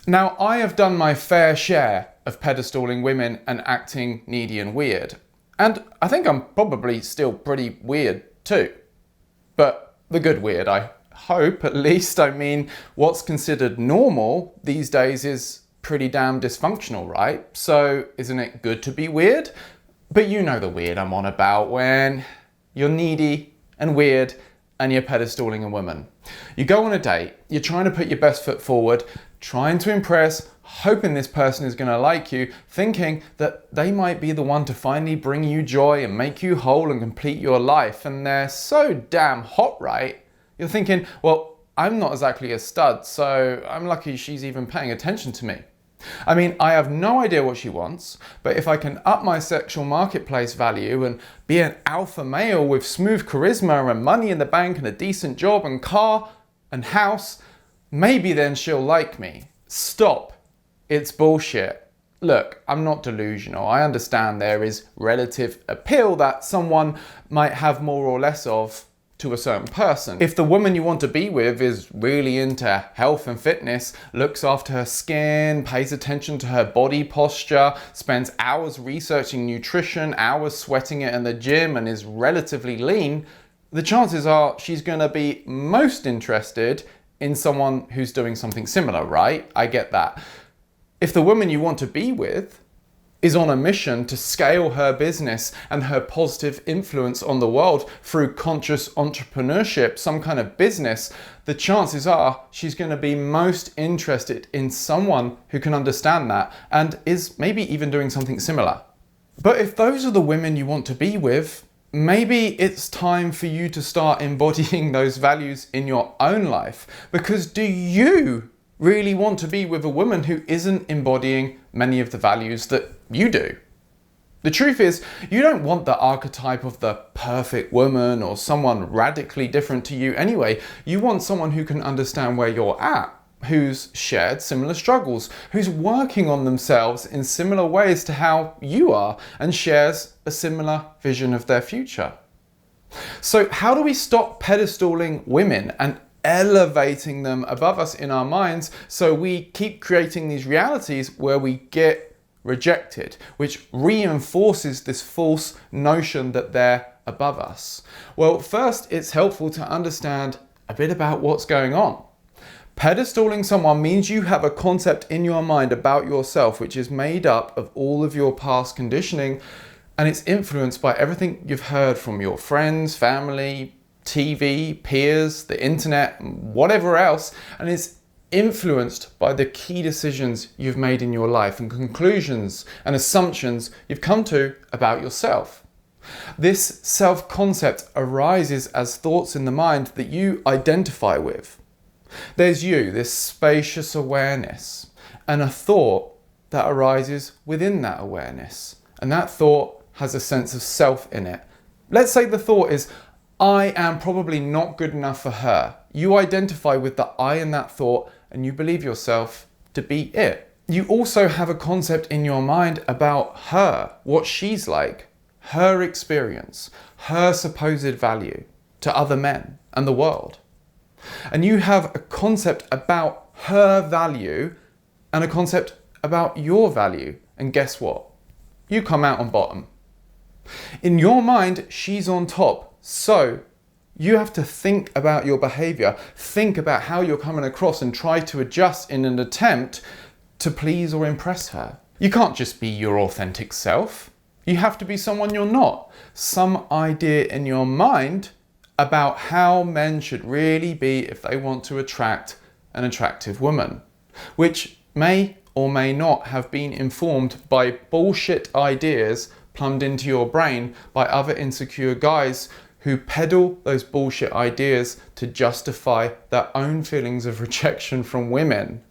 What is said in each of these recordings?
Now, I have done my fair share of pedestalling women and acting needy and weird. And I think I'm probably still pretty weird too. But the good weird, I hope at least. I mean, what's considered normal these days is pretty damn dysfunctional, right? So isn't it good to be weird? But you know the weird I'm on about, when you're needy and weird and you're pedestalling a woman. You go on a date, you're trying to put your best foot forward, trying to impress, hoping this person is going to like you, thinking that they might be the one to finally bring you joy and make you whole and complete your life. And they're so damn hot, right? You're thinking, well, I'm not exactly a stud, so I'm lucky she's even paying attention to me. I mean, I have no idea what she wants, but if I can up my sexual marketplace value and be an alpha male with smooth charisma and money in the bank and a decent job and car and house, maybe then she'll like me. Stop. It's bullshit. Look, I'm not delusional. I understand there is relative appeal that someone might have more or less of to a certain person. If the woman you want to be with is really into health and fitness, looks after her skin, pays attention to her body posture, spends hours researching nutrition, hours sweating it in the gym, and is relatively lean, the chances are she's going to be most interested in someone who's doing something similar, right? I get that. If the woman you want to be with is on a mission to scale her business and her positive influence on the world through conscious entrepreneurship, some kind of business, the chances are she's going to be most interested in someone who can understand that and is maybe even doing something similar. But if those are the women you want to be with, maybe it's time for you to start embodying those values in your own life. Because do you really want to be with a woman who isn't embodying many of the values that you do? The truth is, you don't want the archetype of the perfect woman or someone radically different to you anyway. You want someone who can understand where you're at, who's shared similar struggles, who's working on themselves in similar ways to how you are, and shares a similar vision of their future. So how do we stop pedestaling women and elevating them above us in our minds, so we keep creating these realities where we get rejected, which reinforces this false notion that they're above us? Well, first, it's helpful to understand a bit about what's going on. Pedestaling someone means you have a concept in your mind about yourself which is made up of all of your past conditioning, and it's influenced by everything you've heard from your friends, family, TV, peers, the internet, whatever else, and it's influenced by the key decisions you've made in your life and conclusions and assumptions you've come to about yourself. This self-concept arises as thoughts in the mind that you identify with. There's you, this spacious awareness, and a thought that arises within that awareness, and that thought has a sense of self in it. Let's say the thought is, I am probably not good enough for her. You identify with the I in that thought and you believe yourself to be it. You also have a concept in your mind about her, what she's like, her experience, her supposed value to other men and the world. And you have a concept about her value and a concept about your value. And guess what? You come out on bottom. In your mind, she's on top. So you have to think about your behavior, think about how you're coming across and try to adjust in an attempt to please or impress her. You can't just be your authentic self. You have to be someone you're not. Some idea in your mind about how men should really be if they want to attract an attractive woman, which may or may not have been informed by bullshit ideas plumbed into your brain by other insecure guys who peddle those bullshit ideas to justify their own feelings of rejection from women.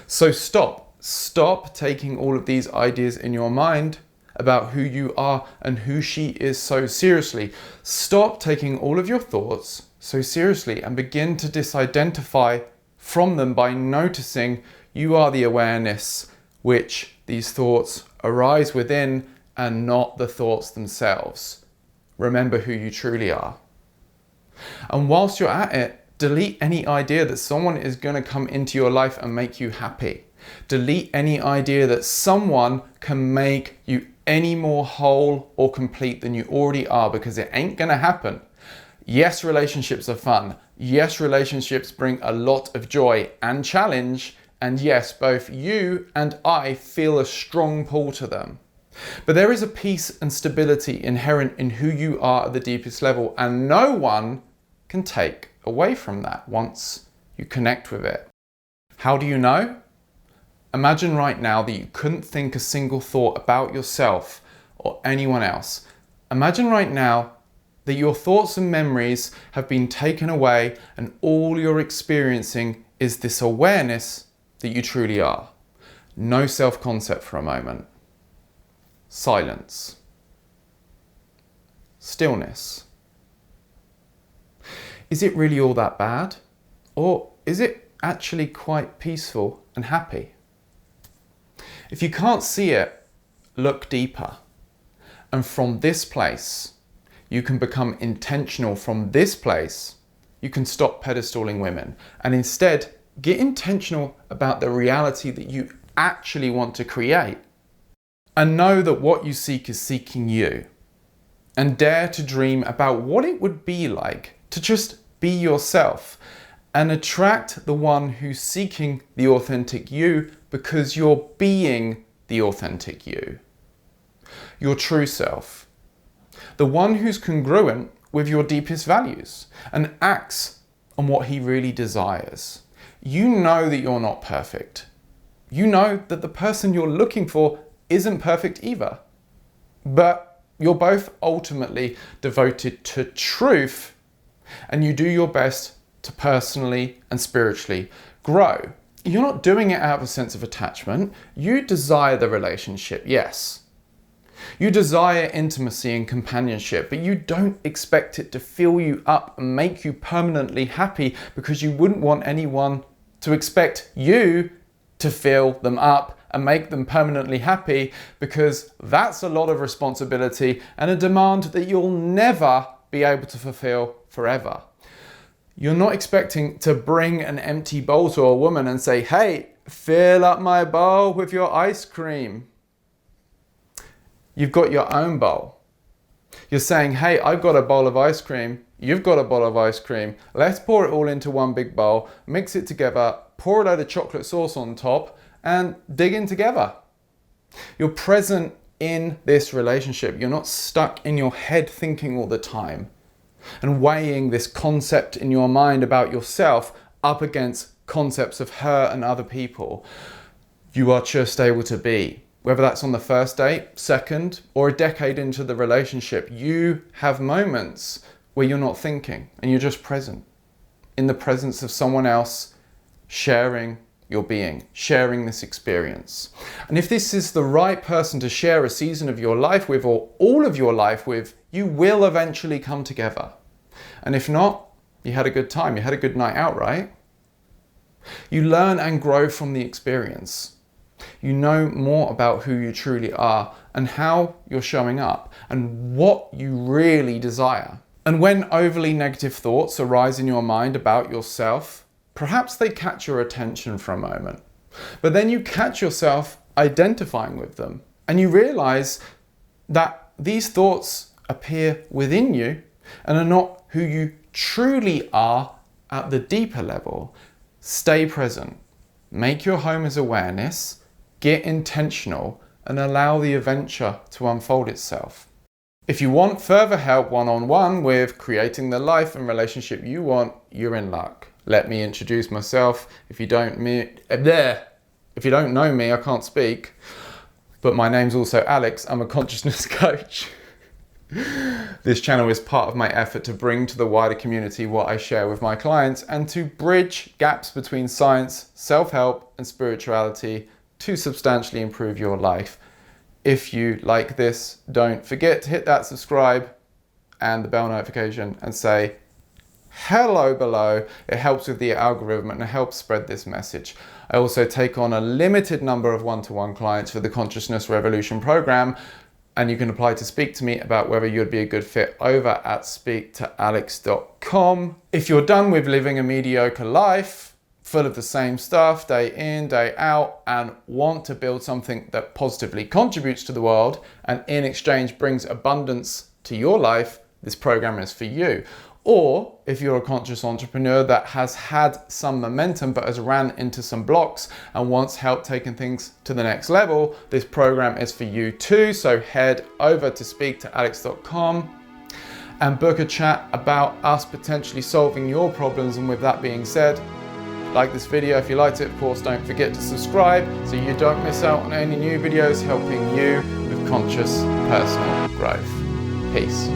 So stop taking all of these ideas in your mind about who you are and who she is so seriously. Stop taking all of your thoughts so seriously and begin to disidentify from them by noticing you are the awareness which these thoughts arise within and not the thoughts themselves. Remember who you truly are. And whilst you're at it, Delete any idea that someone is going to come into your life and make you happy. Delete any idea that someone can make you any more whole or complete than you already are, because it ain't going to happen. Yes, relationships are fun. Yes, relationships bring a lot of joy and challenge. And yes, both you and I feel a strong pull to them. But there is a peace and stability inherent in who you are at the deepest level, and no one can take away from that once you connect with it. How do you know? Imagine right now that you couldn't think a single thought about yourself or anyone else. Imagine right now that your thoughts and memories have been taken away and all you're experiencing is this awareness that you truly are. No self-concept for a moment. Silence. Stillness. Is it really all that bad? Or is it actually quite peaceful and happy? If you can't see it, look deeper. And from this place, you can become intentional. From this place, you can stop pedestalling women and instead get intentional about the reality that you actually want to create. And know that what you seek is seeking you. And dare to dream about what it would be like to just be yourself and attract the one who's seeking the authentic you, because you're being the authentic you. Your true self. The one who's congruent with your deepest values and acts on what he really desires. You know that you're not perfect. You know that the person you're looking for isn't perfect either. But you're both ultimately devoted to truth, and you do your best to personally and spiritually grow. You're not doing it out of a sense of attachment. You desire the relationship, yes. You desire intimacy and companionship, but you don't expect it to fill you up and make you permanently happy, because you wouldn't want anyone to expect you to fill them up and make them permanently happy, because that's a lot of responsibility and a demand that you'll never be able to fulfill forever. You're not expecting to bring an empty bowl to a woman and say, hey, fill up my bowl with your ice cream. You've got your own bowl. You're saying, hey, I've got a bowl of ice cream. You've got a bowl of ice cream. Let's pour it all into one big bowl, mix it together, pour a load of chocolate sauce on top, and dig in together. You're present in this relationship. You're not stuck in your head thinking all the time and weighing this concept in your mind about yourself up against concepts of her and other people. You are just able to be. Whether that's on the first date, second, or a decade into the relationship, you have moments where you're not thinking and you're just present in the presence of someone else, sharing your being, sharing this experience. And if this is the right person to share a season of your life with, or all of your life with, you will eventually come together. And if not, you had a good time, you had a good night out, right? You learn and grow from the experience. You know more about who you truly are and how you're showing up and what you really desire. And when overly negative thoughts arise in your mind about yourself, perhaps they catch your attention for a moment, but then you catch yourself identifying with them and you realize that these thoughts appear within you and are not who you truly are at the deeper level. Stay present, make your home as awareness, get intentional, and allow the adventure to unfold itself. If you want further help one-on-one with creating the life and relationship you want, you're in luck. Let me introduce myself. If you don't know me, I can't speak, but my name's also Alex. I'm a consciousness coach. This channel is part of my effort to bring to the wider community what I share with my clients and to bridge gaps between science, self-help, and spirituality to substantially improve your life. If you like this, don't forget to hit that subscribe and the bell notification and say hello below. It helps with the algorithm and it helps spread this message. I also take on a limited number of one-to-one clients for the Consciousness Revolution program, And you can apply to speak to me about whether you'd be a good fit over at speaktoalex.com. If you're done with living a mediocre life, full of the same stuff day in, day out, and want to build something that positively contributes to the world and in exchange brings abundance to your life, this program is for you. Or if you're a conscious entrepreneur that has had some momentum but has ran into some blocks and wants help taking things to the next level, this program is for you too. So head over to speaktoalex.com and book a chat about us potentially solving your problems. And with that being said, like this video if you liked it. Of course, don't forget to subscribe so you don't miss out on any new videos helping you with conscious personal growth. Peace.